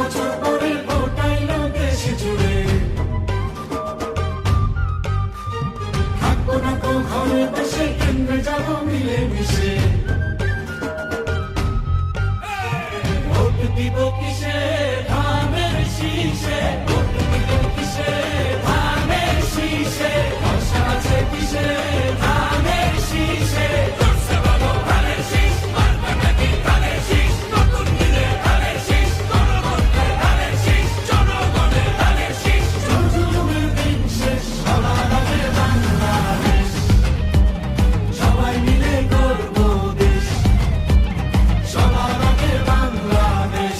বছর পরে ভোট আইলো দেশ জুড়ে, থাকবো না তো ঘরে বসে, কেন্দ্রে যাবো মিলে মিশে। ভোট দিব কিসে? ধানের শীষে। ভোট দিব কিসে? ধানের শীষে। ভরসা আছে কিসে? ধানের শীষে। জোরসে বলো ধানের শীষ, মারবে নাকি ধানের শীষ? নতুন দিনে ধানের শীষ, গণতন্ত্রে ধানের শীষ, জনগণের ধানের শীষ। জুলুমের দিন শেষ, সবার আগে বাংলাদেশ, সবাই মিলে গড়বো দেশ, সবার আগে বাংলাদেশ।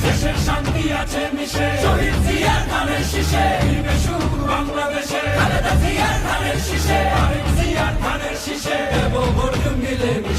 দেশের শান্তি আছে মিশে, শহীদ জিয়ার ধানের শীষে, দিবে সুখ বাংলাদেশে, খালেদা জিয়ার ধানের শীষে, তারেক জিয়ার ধানের শীষে, দেব ভোট মিলে মিশে।